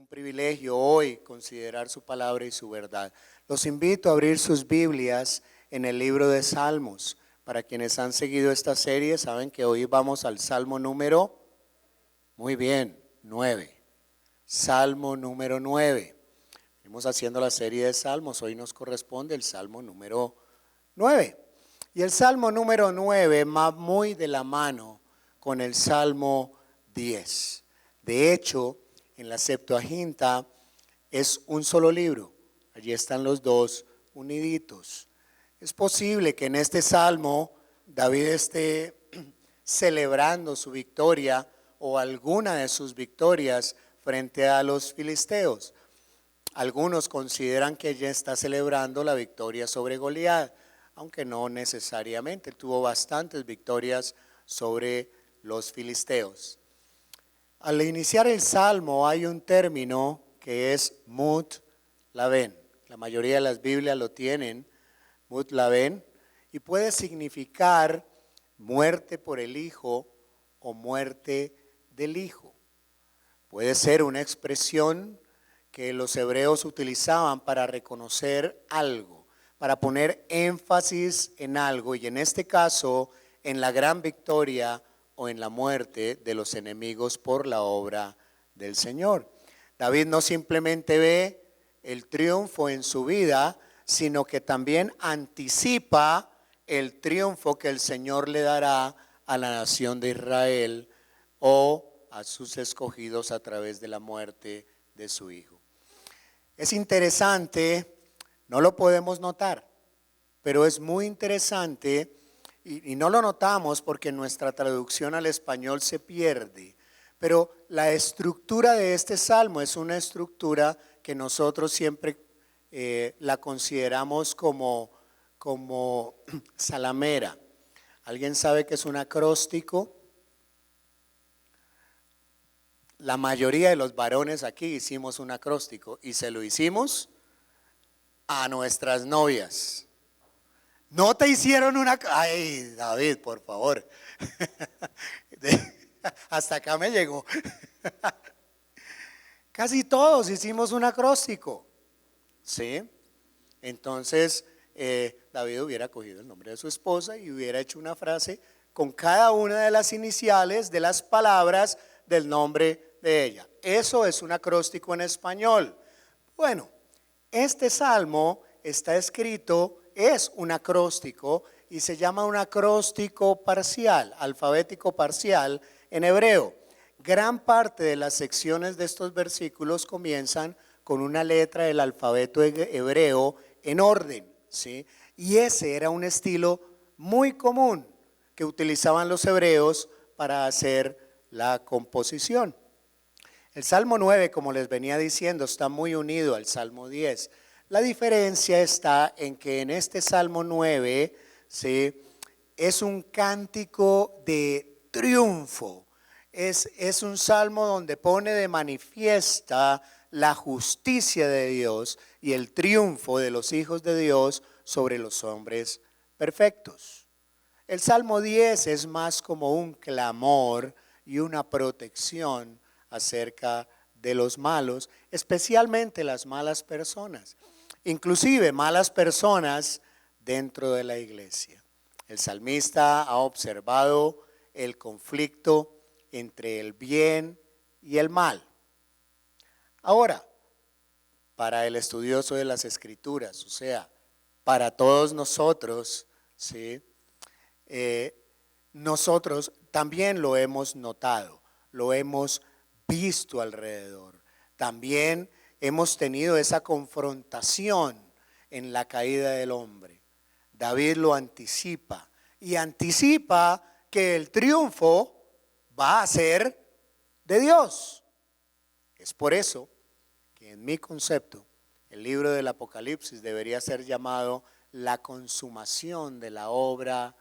un privilegio hoy considerar su palabra y su verdad. Los invito a abrir sus Biblias en el libro de Salmos. Para quienes han seguido esta serie, saben que hoy vamos al Salmo número, muy bien, 9. Salmo número 9. Estamos haciendo la serie de Salmos, hoy nos corresponde el Salmo número 9. Y el Salmo número 9 va muy de la mano con el Salmo 10. De hecho, en la Septuaginta es un solo libro. Allí están los dos uniditos. Es posible que en este salmo David esté celebrando su victoria o alguna de sus victorias frente a los filisteos. Algunos consideran que ya está celebrando la victoria sobre Goliat, aunque no necesariamente. Tuvo bastantes victorias sobre los filisteos. Al iniciar el salmo hay un término que es mut laven. La mayoría de las Biblias lo tienen, mut laven, y puede significar muerte por el hijo o muerte del hijo. Puede ser una expresión que los hebreos utilizaban para reconocer algo, para poner énfasis en algo, y en este caso en la gran victoria o en la muerte de los enemigos por la obra del Señor. David no simplemente ve el triunfo en su vida, sino que también anticipa el triunfo que el Señor le dará a la nación de Israel o a sus escogidos a través de la muerte de su Hijo. Es interesante, no lo podemos notar, pero es muy interesante. Y no lo notamos porque nuestra traducción al español se pierde, pero la estructura de este salmo es una estructura que nosotros siempre la consideramos como salamera. ¿Alguien sabe qué es un acróstico? La mayoría de los varones aquí hicimos un acróstico y se lo hicimos a nuestras novias. No te hicieron una... Ay, David, por favor. Hasta acá me llegó. Casi todos hicimos un acróstico. ¿Sí? Entonces, David hubiera cogido el nombre de su esposa y hubiera hecho una frase con cada una de las iniciales de las palabras del nombre de ella. Eso es un acróstico en español. Bueno, este salmo está escrito... Es un acróstico y se llama un acróstico parcial, alfabético parcial en hebreo. Gran parte de las secciones de estos versículos comienzan con una letra del alfabeto hebreo en orden, ¿sí? Y ese era un estilo muy común que utilizaban los hebreos para hacer la composición. El Salmo 9, como les venía diciendo, está muy unido al Salmo 10. La diferencia está en que en este Salmo 9, ¿sí?, es un cántico de triunfo. Es un salmo donde pone de manifiesta la justicia de Dios y el triunfo de los hijos de Dios sobre los hombres perfectos. El Salmo 10 es más como un clamor y una protección acerca de los malos, especialmente las malas personas. Inclusive malas personas dentro de la iglesia. El salmista ha observado el conflicto entre el bien y el mal. Ahora, para el estudioso de las Escrituras, o sea, para todos nosotros, ¿sí? Nosotros también lo hemos notado, lo hemos visto alrededor. También hemos tenido esa confrontación en la caída del hombre. David lo anticipa y anticipa que el triunfo va a ser de Dios. Es por eso que en mi concepto el libro del Apocalipsis debería ser llamado la consumación de la obra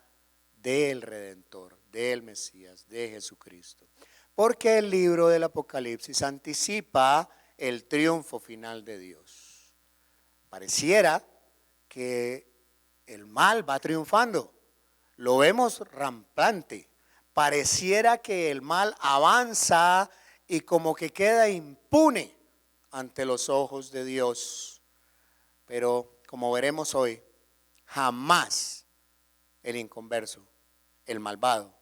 del Redentor, del Mesías, de Jesucristo. Porque el libro del Apocalipsis anticipa el triunfo final de Dios. Pareciera que el mal va triunfando, lo vemos rampante, pareciera que el mal avanza y como que queda impune ante los ojos de Dios. Pero como veremos hoy, jamás el inconverso, el malvado,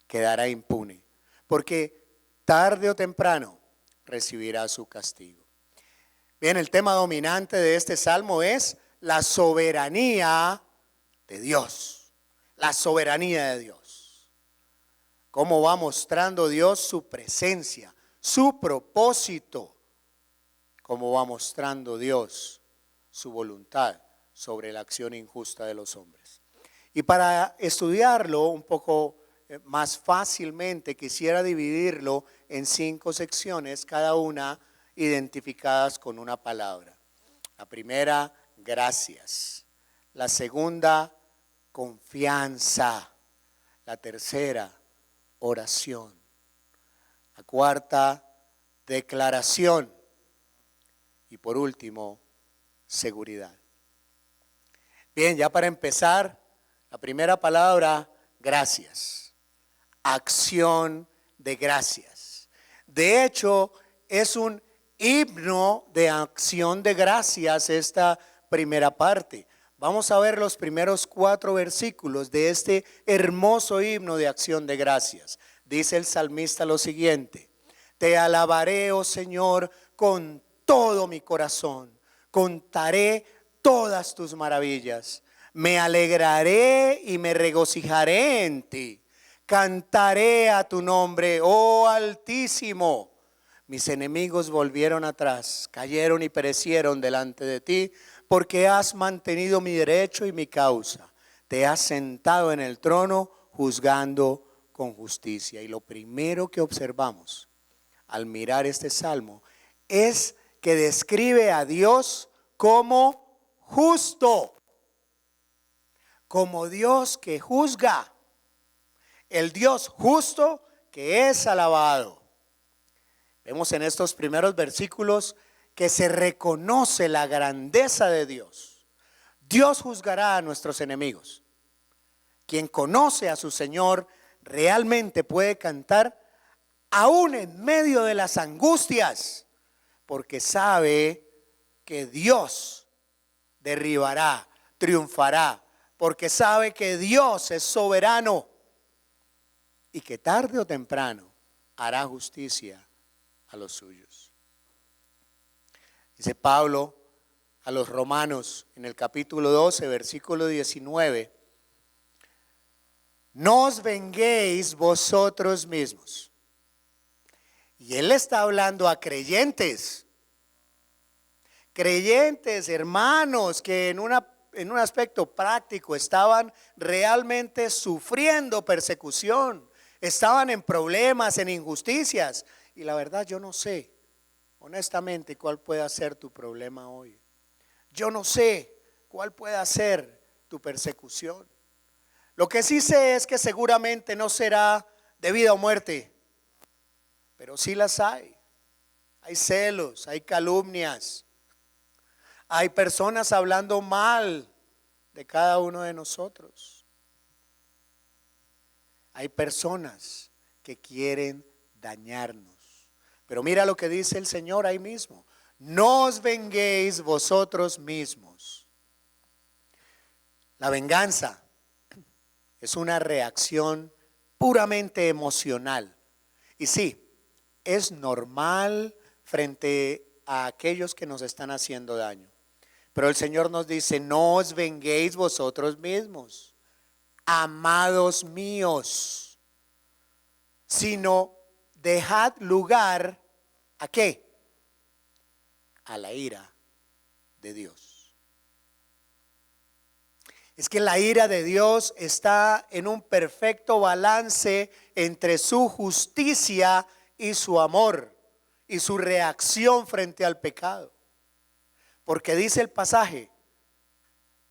quedará impune, porque tarde o temprano recibirá su castigo. Bien, el tema dominante de este salmo es la soberanía de Dios. La soberanía de Dios. Cómo va mostrando Dios su presencia, su propósito. Cómo va mostrando Dios su voluntad sobre la acción injusta de los hombres. Y para estudiarlo un poco más fácilmente, quisiera dividirlo en 5 secciones, cada una identificadas con una palabra. La primera, gracias. La segunda, confianza. La tercera, oración. La cuarta, declaración. Y por último, seguridad. Bien, ya para empezar, la primera palabra, gracias. Acción de gracias. De hecho, es un himno de acción de gracias esta primera parte. Vamos a ver los primeros 4 versículos de este hermoso himno de acción de gracias. Dice el salmista lo siguiente: te alabaré, oh Señor, con todo mi corazón, contaré todas tus maravillas, me alegraré y me regocijaré en ti, cantaré a tu nombre, oh Altísimo. Mis enemigos volvieron atrás, cayeron y perecieron delante de ti, porque has mantenido mi derecho y mi causa. Te has sentado en el trono juzgando con justicia. Y lo primero que observamos al mirar este salmo es que describe a Dios como justo, como Dios que juzga, el Dios justo que es alabado. Vemos en estos primeros versículos que se reconoce la grandeza de Dios. Dios juzgará a nuestros enemigos. Quien conoce a su Señor realmente puede cantar aún en medio de las angustias, porque sabe que Dios derribará, triunfará, porque sabe que Dios es soberano y que tarde o temprano hará justicia a los suyos. Dice Pablo a los romanos en el capítulo 12, versículo 19: no os venguéis vosotros mismos. Y él está hablando a creyentes, hermanos, que en un aspecto práctico estaban realmente sufriendo persecución, estaban en problemas, en injusticias. Y la verdad, yo no sé, honestamente, cuál puede ser tu problema hoy. Yo no sé cuál puede ser tu persecución. Lo que sí sé es que seguramente no será de vida o muerte, pero sí las hay. Hay celos, hay calumnias, hay personas hablando mal de cada uno de nosotros. Hay personas que quieren dañarnos. Pero mira lo que dice el Señor ahí mismo: no os venguéis vosotros mismos. La venganza es una reacción puramente emocional. Y sí, es normal frente a aquellos que nos están haciendo daño. Pero el Señor nos dice: no os venguéis vosotros mismos, amados míos, sino dejad lugar ¿a qué? A la ira de Dios. Es que la ira de Dios está en un perfecto balance entre su justicia y su amor y su reacción frente al pecado. Porque dice el pasaje: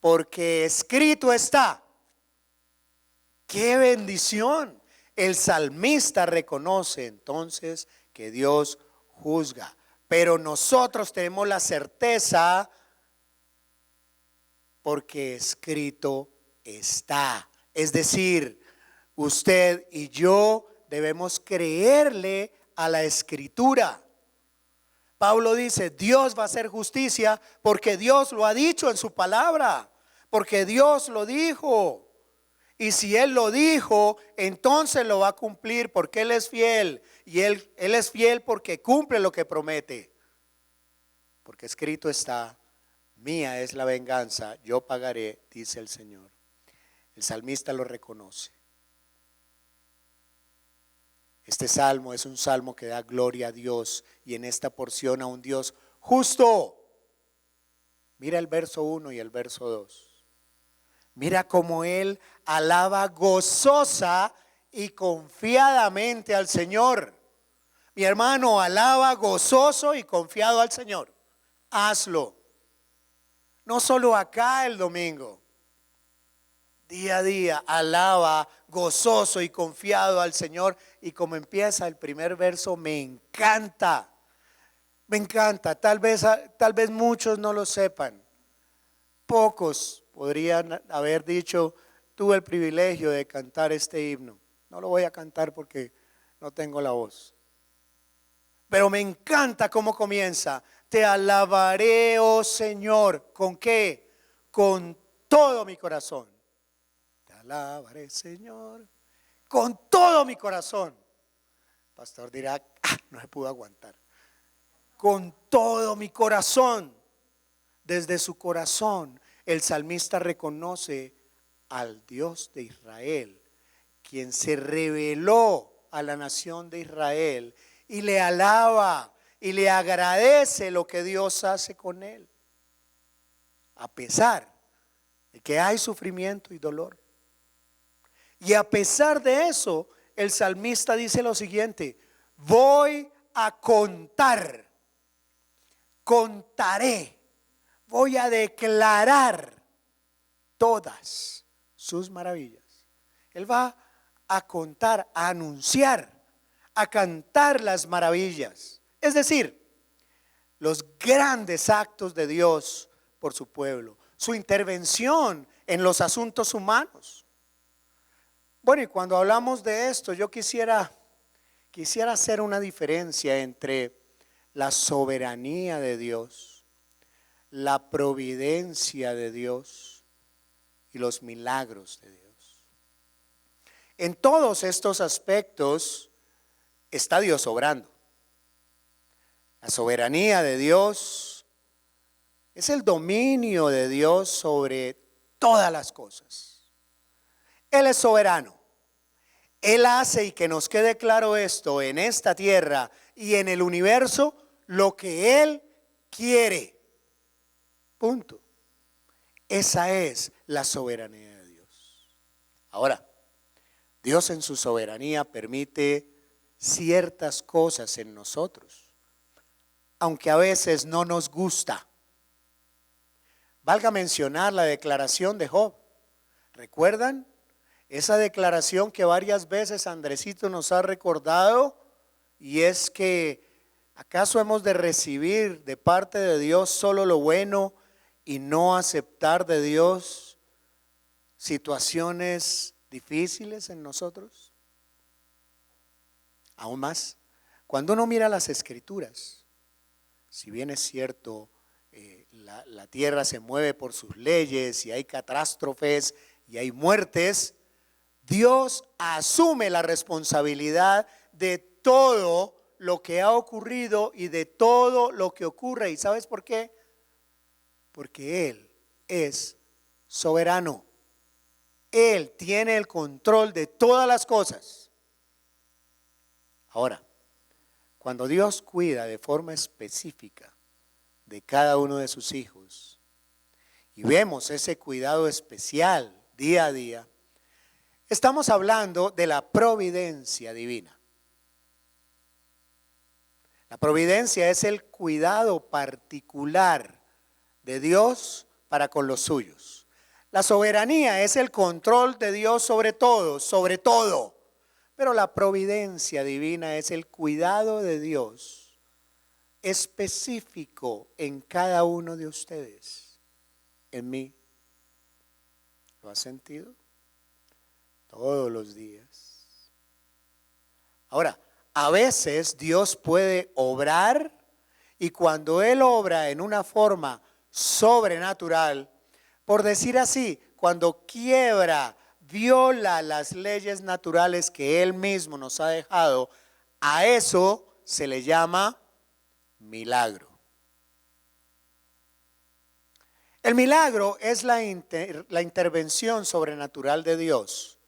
porque escrito está. ¡Qué bendición! El salmista reconoce entonces que Dios juzga, pero nosotros tenemos la certeza porque escrito está. Es decir, usted y yo debemos creerle a la Escritura. Pablo dice, Dios va a hacer justicia porque Dios lo ha dicho en su palabra, porque Dios lo dijo. Y si Él lo dijo, entonces lo va a cumplir porque Él es fiel. Y Él es fiel porque cumple lo que promete. Porque escrito está, mía es la venganza, yo pagaré, dice el Señor. El salmista lo reconoce. Este salmo es un salmo que da gloria a Dios y en esta porción a un Dios justo. Mira el verso 1 y el verso 2. Mira cómo él alaba gozosa y confiadamente al Señor. Mi hermano, alaba gozoso y confiado al Señor. Hazlo. No solo acá el domingo. Día a día alaba gozoso y confiado al Señor. Y como empieza el primer verso, me encanta. Me encanta. Tal vez muchos no lo sepan. Pocos podrían haber dicho, tuve el privilegio de cantar este himno. No lo voy a cantar porque no tengo la voz. Pero me encanta cómo comienza. Te alabaré, oh Señor. ¿Con qué? Con todo mi corazón. Te alabaré, Señor, con todo mi corazón. El pastor dirá, no se pudo aguantar. Con todo mi corazón. Desde su corazón, el salmista reconoce al Dios de Israel, quien se reveló a la nación de Israel y le alaba y le agradece lo que Dios hace con él, a pesar de que hay sufrimiento y dolor. Y a pesar de eso, el salmista dice lo siguiente: voy a contar, contaré, voy a declarar todas sus maravillas. Él va a contar, a anunciar, a cantar las maravillas. Es decir, los grandes actos de Dios por su pueblo, su intervención en los asuntos humanos. Bueno, y cuando hablamos de esto, yo quisiera hacer una diferencia entre la soberanía de Dios, la providencia de Dios y los milagros de Dios. En todos estos aspectos está Dios obrando. La soberanía de Dios es el dominio de Dios sobre todas las cosas. Él es soberano. Él hace, y que nos quede claro esto, en esta tierra y en el universo, lo que Él quiere. Punto. Esa es la soberanía de Dios. Ahora, Dios en su soberanía permite ciertas cosas en nosotros, aunque a veces no nos gusta. Valga mencionar la declaración de Job. ¿Recuerdan? Esa declaración que varias veces Andresito nos ha recordado, y es que ¿acaso hemos de recibir de parte de Dios solo lo bueno y no aceptar de Dios situaciones difíciles en nosotros? Aún más, cuando uno mira las Escrituras, si bien es cierto, la tierra se mueve por sus leyes y hay catástrofes y hay muertes, Dios asume la responsabilidad de todo lo que ha ocurrido y de todo lo que ocurre. ¿Y sabes por qué? Porque Él es soberano. Él tiene el control de todas las cosas. Ahora, cuando Dios cuida de forma específica de cada uno de sus hijos y vemos ese cuidado especial día a día, estamos hablando de la providencia divina. La providencia es el cuidado particular de Dios para con los suyos. La soberanía es el control de Dios sobre todo. Pero la providencia divina es el cuidado de Dios específico en cada uno de ustedes, en mí. ¿Lo has sentido? Todos los días. Ahora, a veces Dios puede obrar Y cuando Él obra en una forma sobrenatural, por decir así, cuando quiebra, viola las leyes naturales que Él mismo nos ha dejado, a eso se le llama milagro. El milagro es la intervención sobrenatural de Dios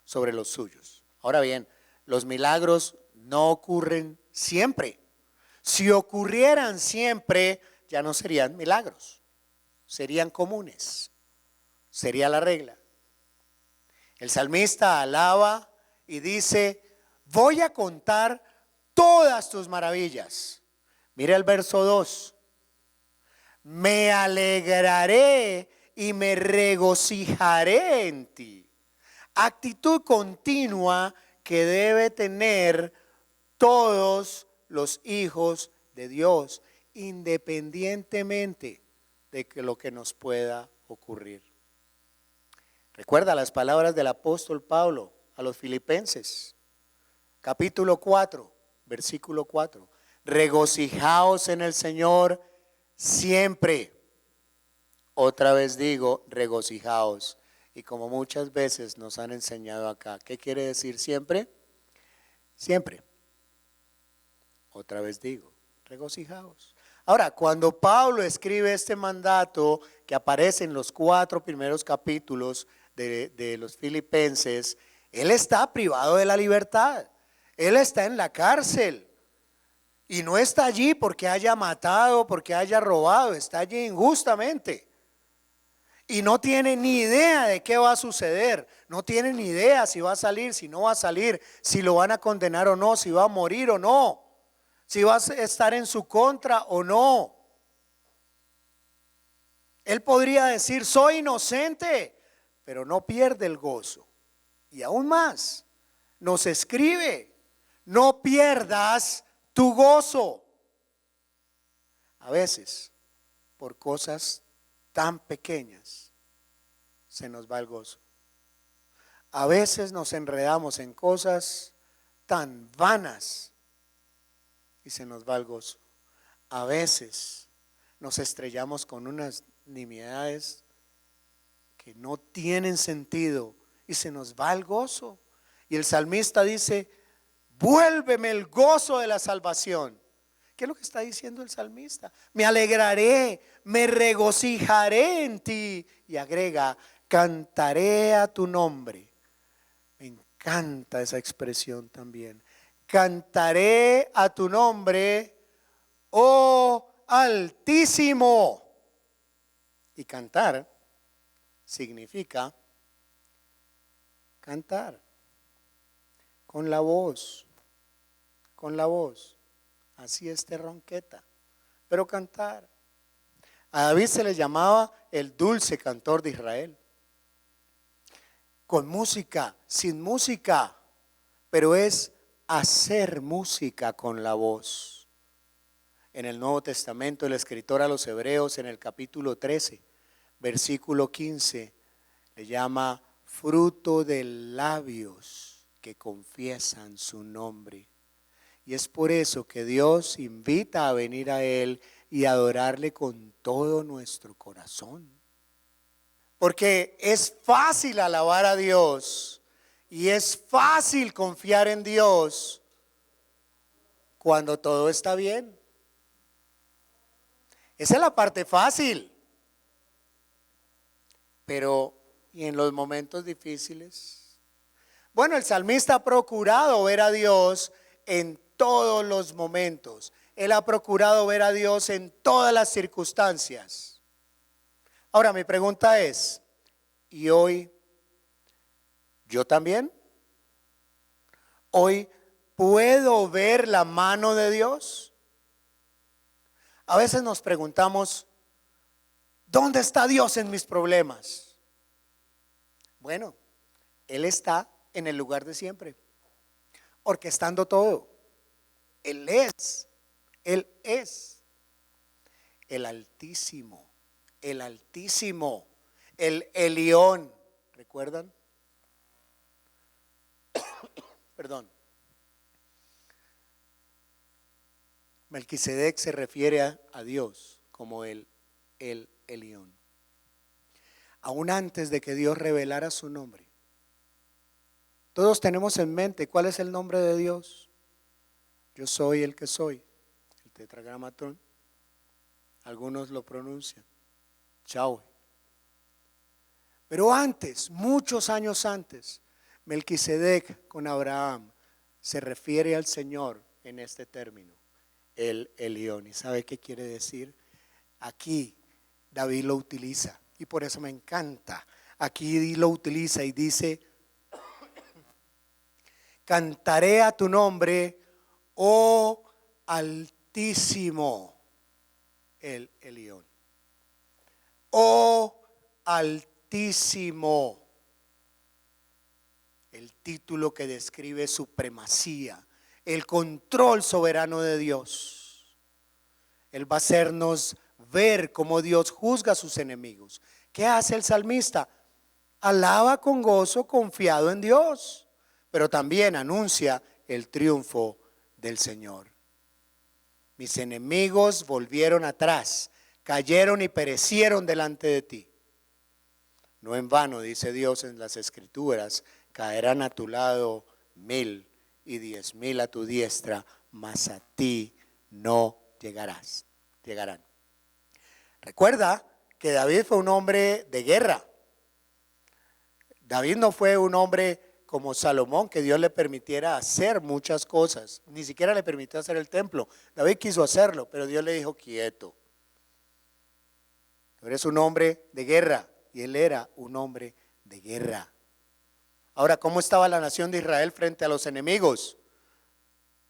sobre los suyos. Ahora bien, los milagros no ocurren siempre. Si ocurrieran siempre, ya no serían milagros, serían comunes, sería la regla. El salmista alaba y dice: voy a contar todas tus maravillas. Mira el verso 2. Me alegraré y me regocijaré en ti. Actitud continua que debe tener todos los hijos de Dios, independientemente de que lo que nos pueda ocurrir. Recuerda las palabras del apóstol Pablo a los Filipenses, capítulo 4, versículo 4. Regocijaos en el Señor siempre. Otra vez digo, regocijaos. Y como muchas veces nos han enseñado acá, ¿qué quiere decir siempre? Siempre. Otra vez digo, regocijaos. Ahora, cuando Pablo escribe este mandato que aparece en los 4 primeros capítulos de los Filipenses, él está privado de la libertad. Él está en la cárcel. Y no está allí porque haya matado, porque haya robado, está allí injustamente. Y no tiene ni idea de qué va a suceder, no tiene ni idea si va a salir, si no va a salir, si lo van a condenar o no, si va a morir o no, si va a estar en su contra o no. Él podría decir: soy inocente, pero no pierde el gozo. Y aún más, nos escribe: no pierdas tu gozo. A veces, por cosas tan pequeñas, se nos va el gozo. A veces nos enredamos en cosas tan vanas y se nos va el gozo. A veces nos estrellamos con unas nimiedades que no tienen sentido y se nos va el gozo. Y el salmista dice: vuélveme el gozo de la salvación. ¿Qué es lo que está diciendo el salmista? Me alegraré, me regocijaré en ti. Y agrega: cantaré a tu nombre. Me encanta esa expresión también. Cantaré a tu nombre, oh Altísimo. Y cantar significa cantar con la voz, con la voz. Así esté ronqueta, pero cantar. A David se le llamaba el dulce cantor de Israel. Con música, sin música, pero es hacer música con la voz. En el Nuevo Testamento, el escritor a los Hebreos, en el capítulo 13, versículo 15, le llama fruto de labios que confiesan su nombre. Y es por eso que Dios invita a venir a Él y adorarle con todo nuestro corazón. Porque es fácil alabar a Dios y es fácil confiar en Dios cuando todo está bien. Esa es la parte fácil. Pero, ¿y en los momentos difíciles? Bueno, el salmista ha procurado ver a Dios en todos los momentos. Él ha procurado ver a Dios en todas las circunstancias. Ahora mi pregunta es: ¿y hoy yo también? ¿Hoy puedo ver la mano de Dios? A veces nos preguntamos: ¿dónde está Dios en mis problemas? Bueno, Él está en el lugar de siempre, orquestando todo. Él es el Altísimo, el Altísimo, el Elión. ¿Recuerdan? Perdón. Melquisedec se refiere a Dios como el Elión. Aún antes de que Dios revelara su nombre. Todos tenemos en mente cuál es el nombre de Dios. Yo soy el que soy, el tetragramatón. Algunos lo pronuncian, Yahweh. Pero antes, muchos años antes, Melquisedec con Abraham se refiere al Señor en este término, el Elión. ¿Y sabe qué quiere decir? Aquí David lo utiliza y por eso me encanta. Aquí lo utiliza y dice: cantaré a tu nombre, oh Altísimo, el Elión. Oh Altísimo. El título que describe supremacía, el control soberano de Dios. Él va a hacernos ver cómo Dios juzga a sus enemigos. ¿Qué hace el salmista? Alaba con gozo confiado en Dios, pero también anuncia el triunfo del Señor. Mis enemigos volvieron atrás, cayeron y perecieron delante de ti. No en vano, dice Dios en las Escrituras, caerán a tu lado 1000 y 10,000 a tu diestra, mas a ti no llegarán. Recuerda que David fue un hombre de guerra. David no fue un hombre como Salomón, que Dios le permitiera hacer muchas cosas. Ni siquiera le permitió hacer el templo. David quiso hacerlo, pero Dios le dijo: quieto. Tú eres un hombre de guerra. Y él era un hombre de guerra. Ahora, ¿cómo estaba la nación de Israel frente a los enemigos?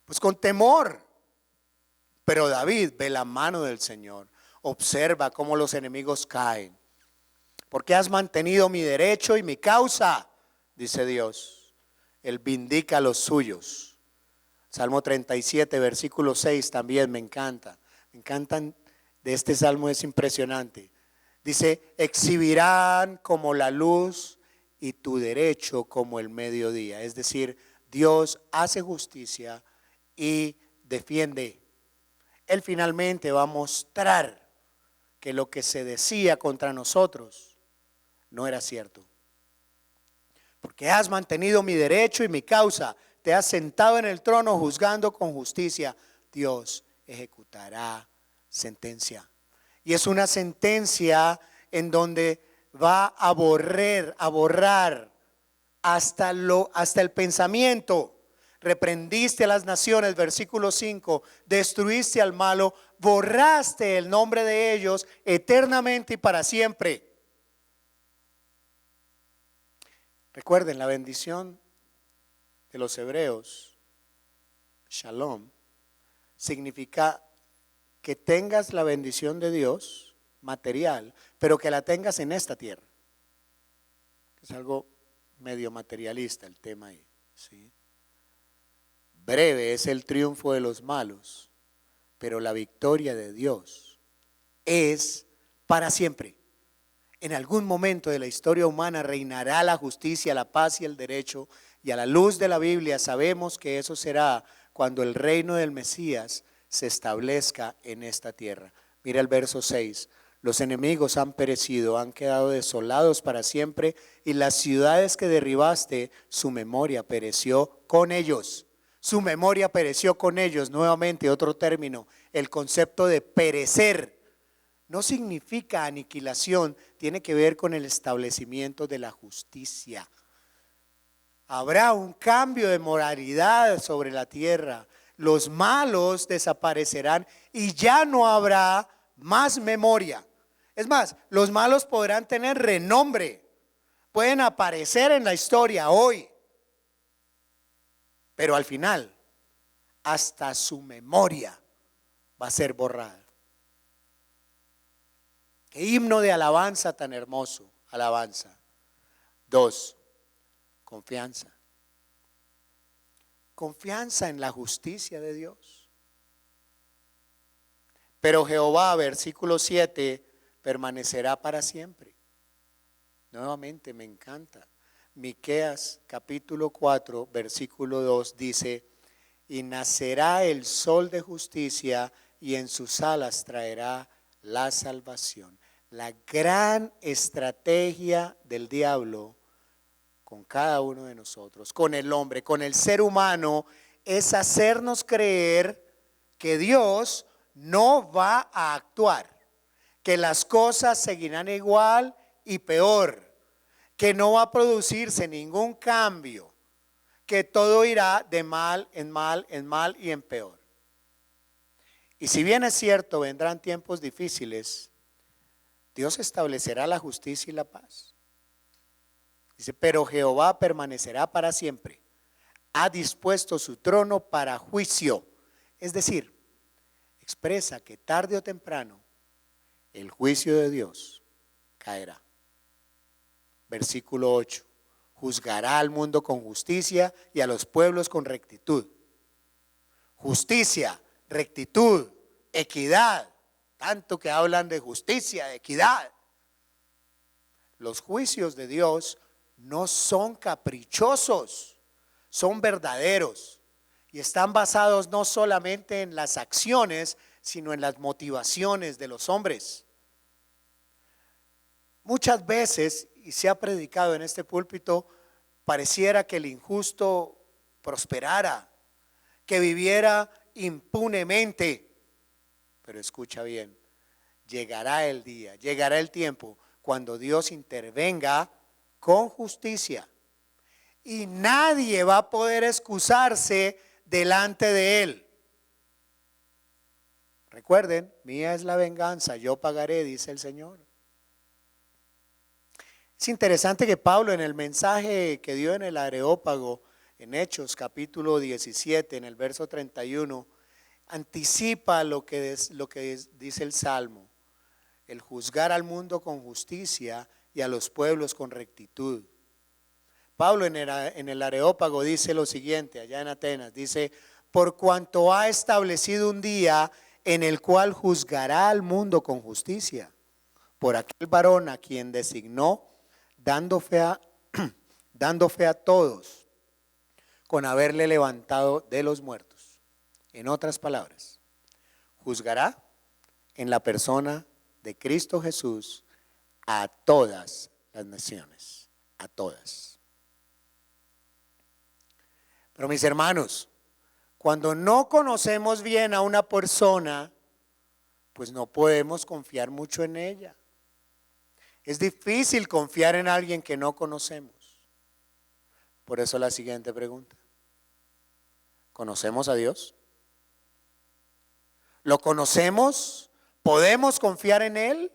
Pues con temor. Pero David ve la mano del Señor. Observa cómo los enemigos caen. Porque has mantenido mi derecho y mi causa, dice Dios. Él vindica a los suyos. Salmo 37, versículo 6 también me encanta. Me encantan de este salmo, es impresionante. Dice: exhibirán como la luz y tu derecho como el mediodía. Es decir, Dios hace justicia y defiende. Él finalmente va a mostrar que lo que se decía contra nosotros no era cierto. Porque has mantenido mi derecho y mi causa, te has sentado en el trono juzgando con justicia. Dios ejecutará sentencia. Y es una sentencia en donde va a borrar hasta el pensamiento. Reprendiste a las naciones, versículo 5, destruiste al malo, borraste el nombre de ellos eternamente y para siempre. Recuerden, la bendición de los hebreos, Shalom, significa que tengas la bendición de Dios material, pero que la tengas en esta tierra. Es algo medio materialista el tema ahí, ¿sí? Breve es el triunfo de los malos, pero la victoria de Dios es para siempre. En algún momento de la historia humana reinará la justicia, la paz y el derecho, y a la luz de la Biblia sabemos que eso será cuando el reino del Mesías se establezca en esta tierra. Mira el verso 6. Los enemigos han perecido, han quedado desolados para siempre, y las ciudades que derribaste, su memoria pereció con ellos. Su memoria pereció con ellos. Nuevamente otro término, el concepto de perecer no significa aniquilación, tiene que ver con el establecimiento de la justicia. Habrá un cambio de moralidad sobre la tierra. Los malos desaparecerán y ya no habrá más memoria. Es más, los malos podrán tener renombre, pueden aparecer en la historia hoy, pero al final hasta su memoria va a ser borrada. Qué himno de alabanza tan hermoso, alabanza. 2, confianza. Confianza en la justicia de Dios. Pero Jehová, versículo 7, permanecerá para siempre. Nuevamente me encanta. Miqueas capítulo 4, versículo 2 dice: y nacerá el sol de justicia y en sus alas traerá la salvación. La gran estrategia del diablo con cada uno de nosotros, con el hombre, con el ser humano, es hacernos creer que Dios no va a actuar, que las cosas seguirán igual y peor, que no va a producirse ningún cambio, que todo irá de mal en mal, en mal y en peor. Y si bien es cierto, vendrán tiempos difíciles, Dios establecerá la justicia y la paz. Dice, pero Jehová permanecerá para siempre. Ha dispuesto su trono para juicio. Es decir, expresa que tarde o temprano el juicio de Dios caerá. Versículo 8. Juzgará al mundo con justicia y a los pueblos con rectitud. Justicia, rectitud, equidad. Tanto que hablan de justicia, de equidad. Los juicios de Dios no son caprichosos, son verdaderos y están basados no solamente en las acciones, sino en las motivaciones de los hombres. Muchas veces, y se ha predicado en este púlpito, pareciera que el injusto prosperara, que viviera impunemente. Pero escucha bien, llegará el día, llegará el tiempo cuando Dios intervenga con justicia y nadie va a poder excusarse delante de Él. Recuerden, mía es la venganza, yo pagaré, dice el Señor. Es interesante que Pablo en el mensaje que dio en el Areópago, en Hechos capítulo 17, en el verso 31, anticipa lo que dice el Salmo, el juzgar al mundo con justicia y a los pueblos con rectitud. Pablo en el Areópago dice lo siguiente, allá en Atenas, dice, por cuanto ha establecido un día en el cual juzgará al mundo con justicia, por aquel varón a quien designó, dando fe a todos, con haberle levantado de los muertos. En otras palabras, juzgará en la persona de Cristo Jesús a todas las naciones, a todas. Pero mis hermanos, cuando no conocemos bien a una persona, pues no podemos confiar mucho en ella. Es difícil confiar en alguien que no conocemos. Por eso la siguiente pregunta. ¿Conocemos a Dios? ¿Lo conocemos? ¿Podemos confiar en Él?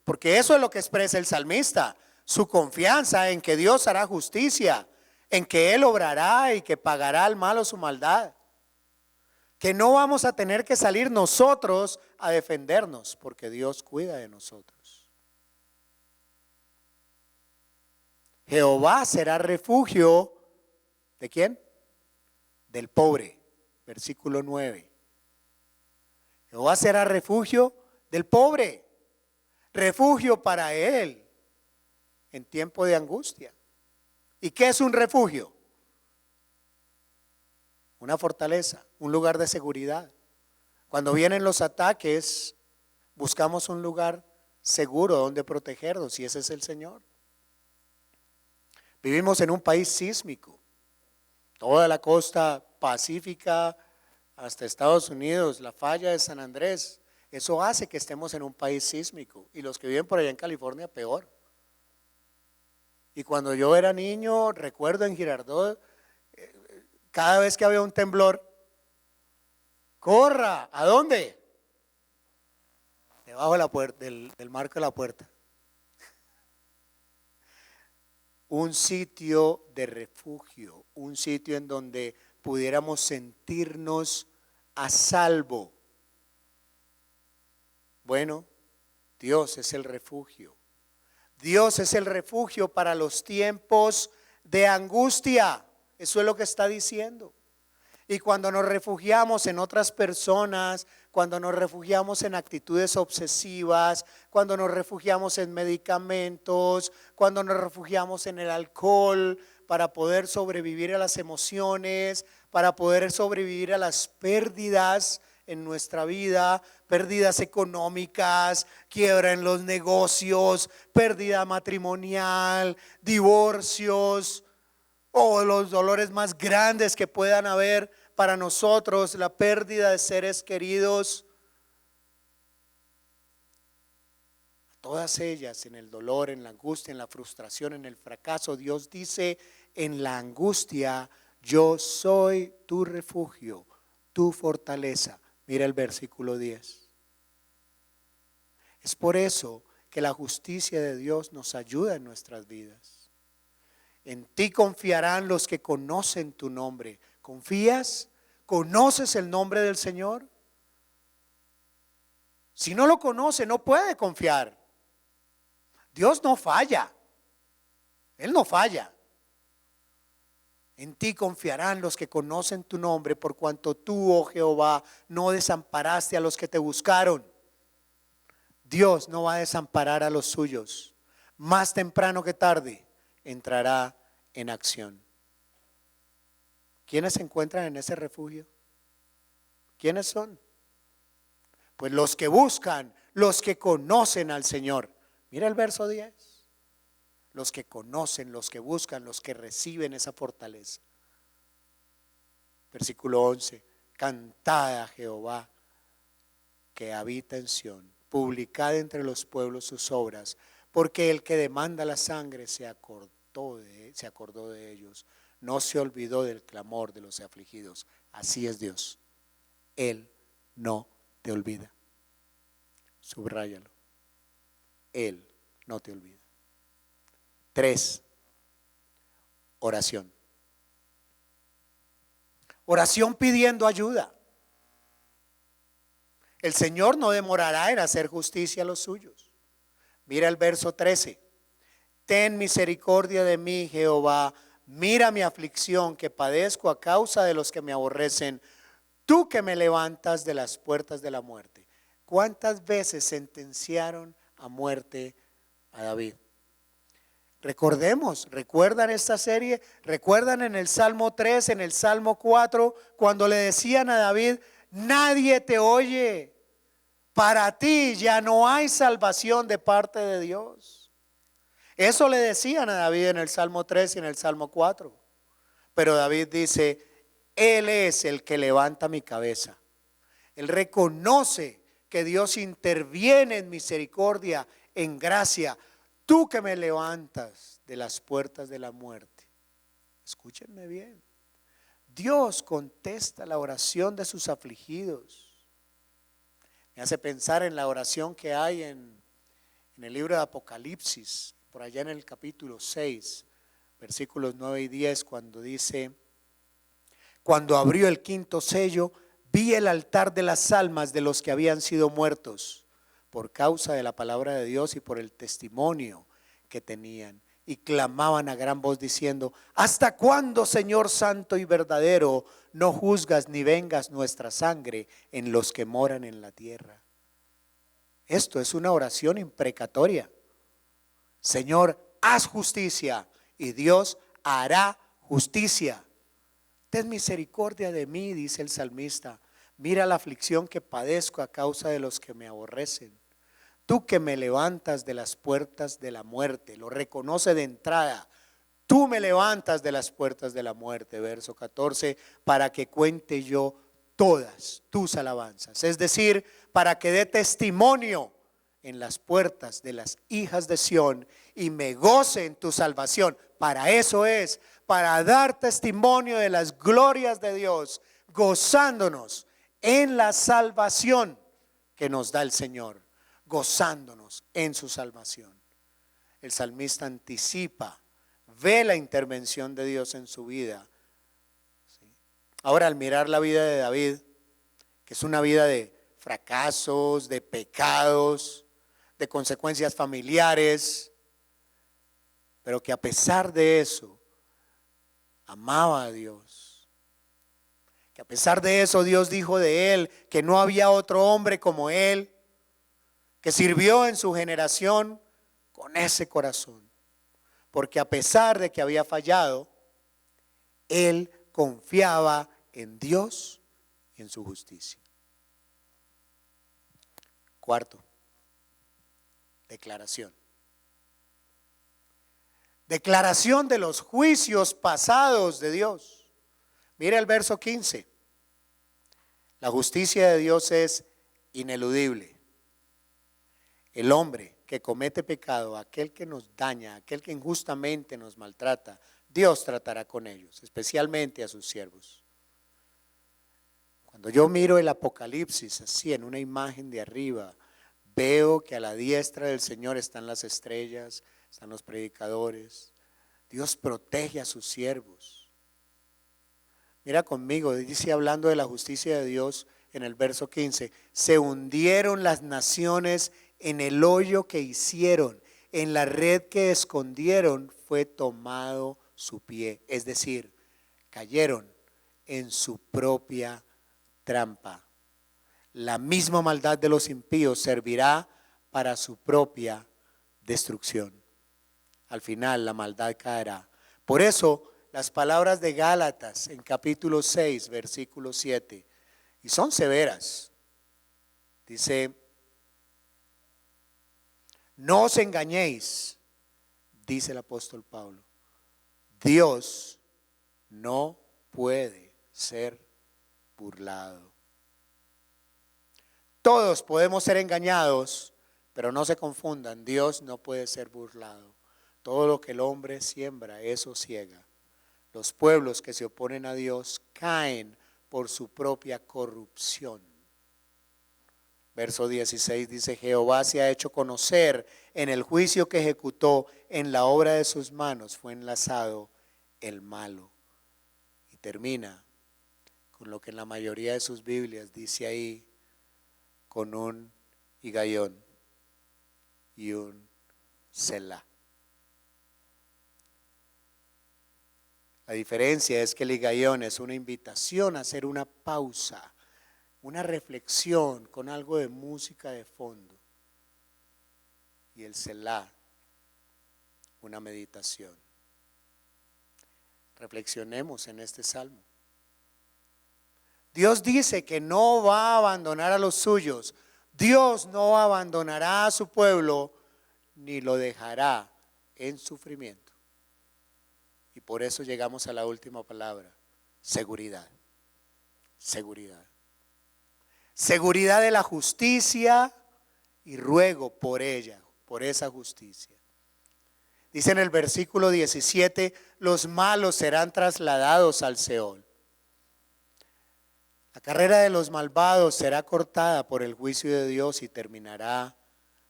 Porque eso es lo que expresa el salmista, su confianza en que Dios hará justicia, en que Él obrará y que pagará al malo su maldad. Que no vamos a tener que salir nosotros a defendernos, porque Dios cuida de nosotros. Jehová será refugio, ¿de quién? Del pobre, versículo 9. Jehová será refugio del pobre, refugio para él en tiempo de angustia. ¿Y qué es un refugio? Una fortaleza, un lugar de seguridad. Cuando vienen los ataques, buscamos un lugar seguro donde protegernos y ese es el Señor. Vivimos en un país sísmico, toda la costa pacífica hasta Estados Unidos, la falla de San Andrés, eso hace que estemos en un país sísmico y los que viven por allá en California peor. Y cuando yo era niño, recuerdo en Girardot, cada vez que había un temblor, corra, ¿a dónde? Debajo de la puerta, del marco de la puerta. Un sitio de refugio, un sitio en donde pudiéramos sentirnos a salvo. Bueno, Dios es el refugio. Dios es el refugio para los tiempos de angustia. Eso es lo que está diciendo. Y cuando nos refugiamos en otras personas, cuando nos refugiamos en actitudes obsesivas, cuando nos refugiamos en medicamentos, cuando nos refugiamos en el alcohol, para poder sobrevivir a las emociones, para poder sobrevivir a las pérdidas en nuestra vida, pérdidas económicas, quiebra en los negocios, pérdida matrimonial, divorcios o los dolores más grandes que puedan haber para nosotros, la pérdida de seres queridos. Todas ellas, en el dolor, en la angustia, en la frustración, en el fracaso, Dios dice: en la angustia yo soy tu refugio, tu fortaleza. Mira el versículo 10. Es por eso que la justicia de Dios nos ayuda en nuestras vidas. En ti confiarán los que conocen tu nombre. ¿Confías? ¿Conoces el nombre del Señor? Si no lo conoce, no puede confiar. Dios no falla. Él no falla. En ti confiarán los que conocen tu nombre, por cuanto tú, oh Jehová, no desamparaste a los que te buscaron. Dios no va a desamparar a los suyos. Más temprano que tarde entrará en acción. ¿Quiénes se encuentran en ese refugio? ¿Quiénes son? Pues los que buscan, los que conocen al Señor. Mira el verso 10. Los que conocen, los que buscan, los que reciben esa fortaleza. Versículo 11. Cantad a Jehová que habita en Sión, publicad entre los pueblos sus obras, porque el que demanda la sangre se acordó de ellos, no se olvidó del clamor de los afligidos. Así es Dios, Él no te olvida. Subráyalo, Él no te olvida. 3. Oración. Oración pidiendo ayuda. El Señor no demorará en hacer justicia a los suyos. Mira el verso 13. Ten misericordia de mí, Jehová. Mira mi aflicción que padezco a causa de los que me aborrecen. Tú que me levantas de las puertas de la muerte. ¿Cuántas veces sentenciaron a muerte a David? Recordemos, ¿recuerdan esta serie? ¿Recuerdan en el Salmo 3, en el Salmo 4, cuando le decían a David: nadie te oye, para ti ya no hay salvación de parte de Dios? Eso le decían a David en el Salmo 3 y en el Salmo 4. Pero David dice: Él es el que levanta mi cabeza. Él reconoce que Dios interviene en misericordia, en gracia. Tú que me levantas de las puertas de la muerte. Escúchenme bien. Dios contesta la oración de sus afligidos. Me hace pensar en la oración que hay en el libro de Apocalipsis, por allá en el capítulo 6, versículos 9 y 10, cuando dice: cuando abrió el quinto sello, vi el altar de las almas de los que habían sido muertos por causa de la palabra de Dios y por el testimonio que tenían, y clamaban a gran voz diciendo: ¿hasta cuándo, Señor santo y verdadero, no juzgas ni vengas nuestra sangre en los que moran en la tierra? Esto es una oración imprecatoria. Señor, haz justicia, y Dios hará justicia. Ten misericordia de mí, dice el salmista. Mira la aflicción que padezco a causa de los que me aborrecen. Tú que me levantas de las puertas de la muerte, lo reconoce de entrada. Tú me levantas de las puertas de la muerte, verso 14, para que cuente yo todas tus alabanzas. Es decir, para que dé testimonio en las puertas de las hijas de Sión y me goce en tu salvación. Para eso es, para dar testimonio de las glorias de Dios, gozándonos en la salvación que nos da el Señor, gozándonos en su salvación. El salmista anticipa, ve la intervención de Dios en su vida. Ahora, al mirar la vida de David, que es una vida de fracasos, de pecados, de consecuencias familiares, pero que a pesar de eso amaba a Dios, que a pesar de eso Dios dijo de él que no había otro hombre como él, que sirvió en su generación con ese corazón, porque a pesar de que había fallado, Él confiaba en Dios y en su justicia. Cuarto, declaración. Declaración de los juicios pasados de Dios. Mira el verso 15. La justicia de Dios es ineludible. El hombre que comete pecado, aquel que nos daña, aquel que injustamente nos maltrata, Dios tratará con ellos, especialmente a sus siervos. Cuando yo miro el Apocalipsis así en una imagen de arriba, veo que a la diestra del Señor están las estrellas, están los predicadores. Dios protege a sus siervos. Mira conmigo, dice hablando de la justicia de Dios en el verso 15, se hundieron las naciones en el hoyo que hicieron, en la red que escondieron fue tomado su pie. Es decir, cayeron en su propia trampa. La misma maldad de los impíos servirá para su propia destrucción. Al final la maldad caerá. Por eso las palabras de Gálatas en capítulo 6, versículo 7, y son severas. Dice, no os engañéis, dice el apóstol Pablo, Dios no puede ser burlado. Todos podemos ser engañados, pero no se confundan, Dios no puede ser burlado. Todo lo que el hombre siembra, eso ciega. Los pueblos que se oponen a Dios caen por su propia corrupción. Verso 16 dice, Jehová se ha hecho conocer en el juicio que ejecutó, en la obra de sus manos fue enlazado el malo. Y termina con lo que en la mayoría de sus Biblias dice ahí, con un higayón y un Selah. La diferencia es que el higayón es una invitación a hacer una pausa, una reflexión con algo de música de fondo. Y el Selah, una meditación. Reflexionemos en este salmo. Dios dice que no va a abandonar a los suyos. Dios no abandonará a su pueblo ni lo dejará en sufrimiento. Y por eso llegamos a la última palabra, seguridad. Seguridad. Seguridad de la justicia y ruego por ella, por esa justicia. Dice en el versículo 17, los malos serán trasladados al Seol. La carrera de los malvados será cortada por el juicio de Dios y terminará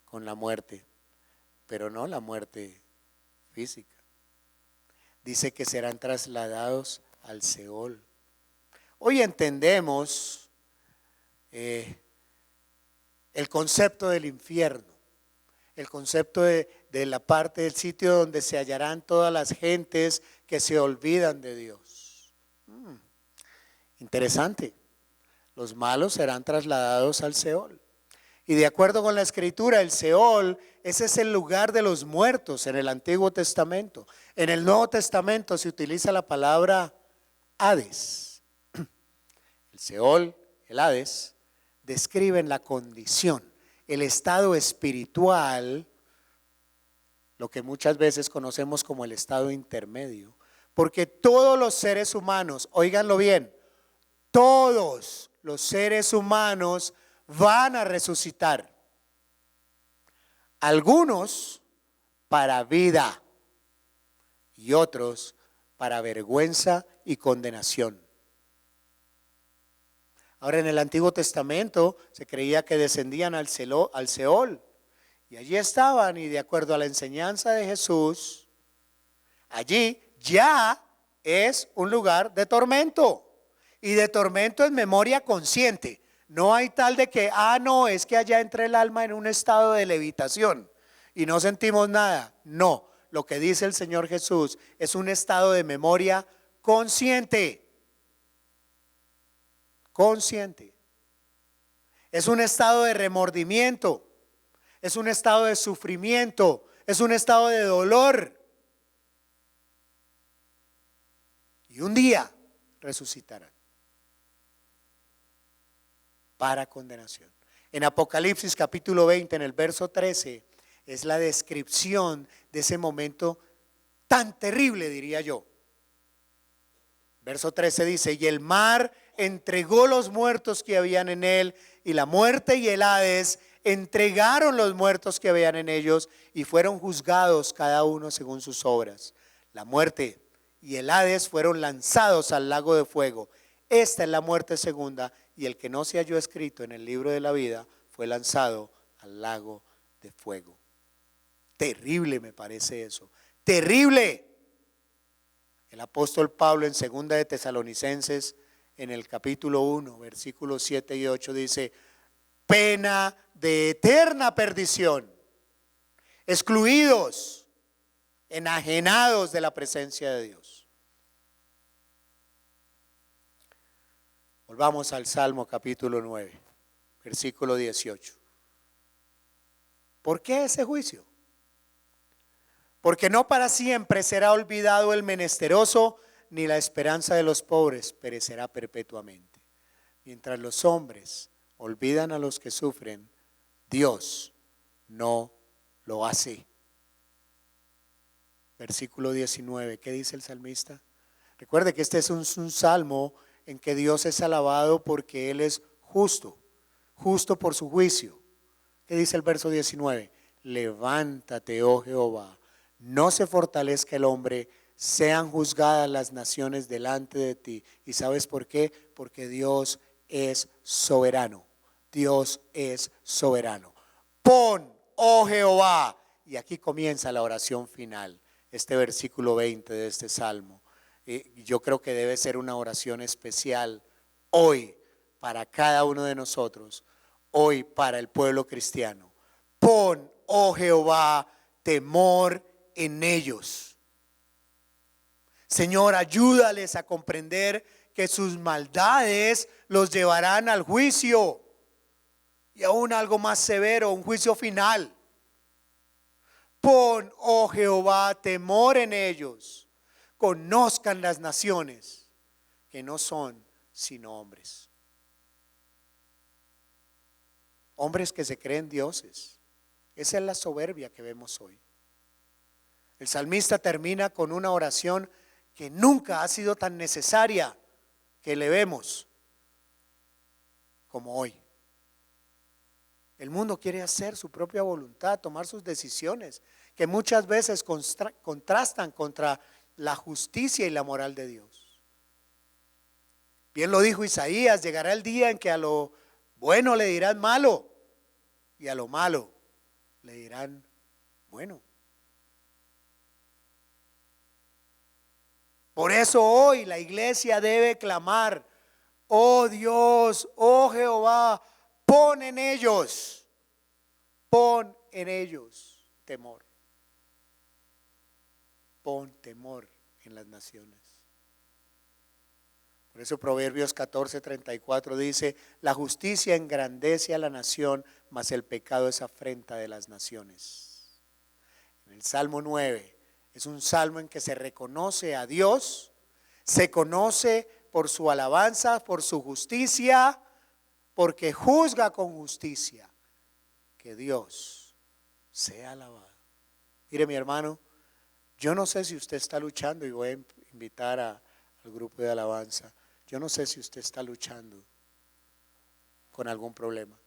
con la muerte, pero no la muerte física. Dice que serán trasladados al Seol. Hoy entendemos el concepto del infierno, el concepto de la parte del sitio donde se hallarán todas las gentes que se olvidan de Dios. Interesante. Los malos serán trasladados al Seol. Y de acuerdo con la escritura, el Seol, ese es el lugar de los muertos en el Antiguo Testamento. En el Nuevo Testamento se utiliza la palabra Hades. El Seol, el Hades, describen la condición, el estado espiritual, lo que muchas veces conocemos como el estado intermedio. Porque todos los seres humanos, óiganlo bien, todos los seres humanos van a resucitar. Algunos para vida y otros para vergüenza y condenación. Ahora en el Antiguo Testamento se creía que descendían al Seol y allí estaban, y de acuerdo a la enseñanza de Jesús, allí ya es un lugar de tormento, y de tormento en memoria consciente. No hay tal de que, no, es que allá entra el alma en un estado de levitación y no sentimos nada. No, lo que dice el Señor Jesús es un estado de memoria consciente. Consciente. Es un estado de remordimiento, es un estado de sufrimiento, es un estado de dolor. y un día resucitarán para condenación. En Apocalipsis capítulo 20, en el verso 13, es la descripción de ese momento tan terrible, diría yo. Verso 13 dice: y el mar entregó los muertos que habían en él, y la muerte y el Hades entregaron los muertos que habían en ellos, y fueron juzgados cada uno según sus obras. La muerte y el Hades fueron lanzados al lago de fuego. Esta es la muerte segunda, y el que no se halló escrito en el libro de la vida fue lanzado al lago de fuego. Terrible me parece eso, terrible. El apóstol Pablo en 2 de Tesalonicenses, en el capítulo 1, versículos 7 y 8 dice: pena de eterna perdición, excluidos, enajenados de la presencia de Dios. Volvamos al Salmo capítulo 9, versículo 18. ¿Por qué ese juicio? Porque no para siempre será olvidado el menesteroso, ni la esperanza de los pobres perecerá perpetuamente. Mientras los hombres olvidan a los que sufren, Dios no lo hace. Versículo 19, ¿qué dice el salmista? Recuerde que este es un salmo en que Dios es alabado porque Él es justo, justo por su juicio. ¿Qué dice el verso 19? Levántate, oh Jehová, no se fortalezca el hombre, sean juzgadas las naciones delante de ti. ¿Y sabes por qué? Porque Dios es soberano. Dios es soberano. Pon, oh Jehová, y aquí comienza la oración final, este versículo 20 de este salmo. Yo creo que debe ser una oración especial hoy para cada uno de nosotros, hoy para el pueblo cristiano. Pon, oh Jehová, temor en ellos. Señor, ayúdales a comprender que sus maldades los llevarán al juicio y aún algo más severo, un juicio final. Pon, oh Jehová, temor en ellos. Conozcan las naciones que no son sino hombres. Hombres que se creen dioses. Esa es la soberbia que vemos hoy. El salmista termina con una oración que nunca ha sido tan necesaria que elevemos como hoy. El mundo quiere hacer su propia voluntad, tomar sus decisiones, que muchas veces contrastan contra la justicia y la moral de Dios. Bien lo dijo Isaías: llegará el día en que a lo bueno le dirán malo y a lo malo le dirán bueno. Por eso hoy la iglesia debe clamar: oh Dios, oh Jehová, pon en ellos temor. Pon temor en las naciones. Por eso Proverbios 14:34 dice: la justicia engrandece a la nación, mas el pecado es afrenta de las naciones. En el Salmo 9 es un salmo en que se reconoce a Dios, se conoce por su alabanza, por su justicia, porque juzga con justicia. Que Dios sea alabado. Mire, mi hermano, yo no sé si usted está luchando, y voy a invitar al grupo de alabanza. Yo no sé si usted está luchando con algún problema.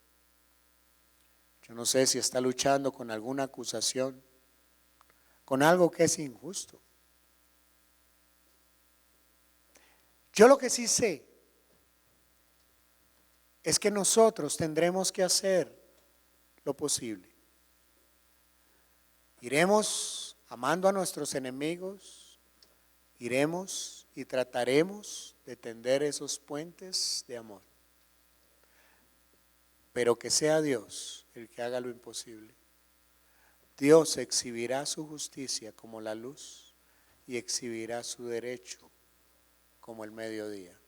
Yo no sé si está luchando con alguna acusación, con algo que es injusto. Yo lo que sí sé es que nosotros tendremos que hacer lo posible. Iremos amando a nuestros enemigos, iremos y trataremos de tender esos puentes de amor. Pero que sea Dios el que haga lo imposible. Dios exhibirá su justicia como la luz y exhibirá su derecho como el mediodía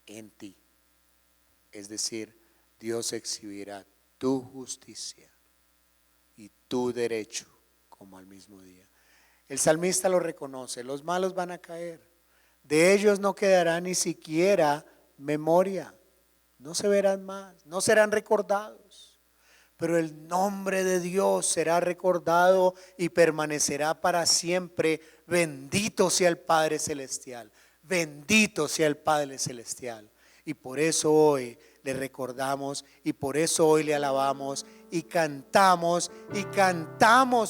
en ti. Es decir, Dios exhibirá tu justicia y tu derecho como al mismo día. El salmista lo reconoce: los malos van a caer, De ellos no quedará ni siquiera memoria. No se verán más, no serán recordados. Pero el nombre de Dios será recordado y permanecerá para siempre. Bendito sea el Padre Celestial. Bendito sea el Padre Celestial. Y por eso hoy le recordamos y por eso hoy le alabamos y cantamos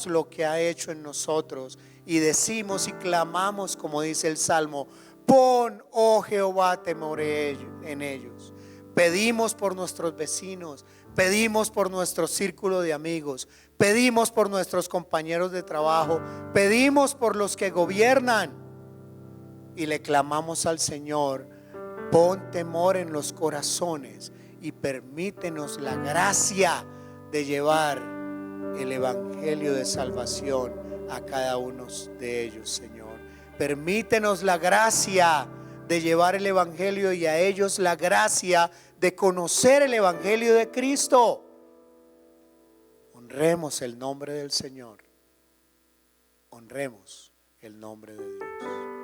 lo que ha hecho en nosotros. Y decimos y clamamos, como dice el Salmo: pon, oh Jehová, temor en ellos. Pedimos por nuestros vecinos, pedimos por nuestro círculo de amigos, pedimos por nuestros compañeros de trabajo, pedimos por los que gobiernan y le clamamos al Señor: pon temor en los corazones y permítenos la gracia de llevar el evangelio de salvación a cada uno de ellos, Señor. Permítenos la gracia de llevar el evangelio y a ellos la gracia de conocer el evangelio de Cristo. Honremos el nombre del Señor. Honremos el nombre de Dios.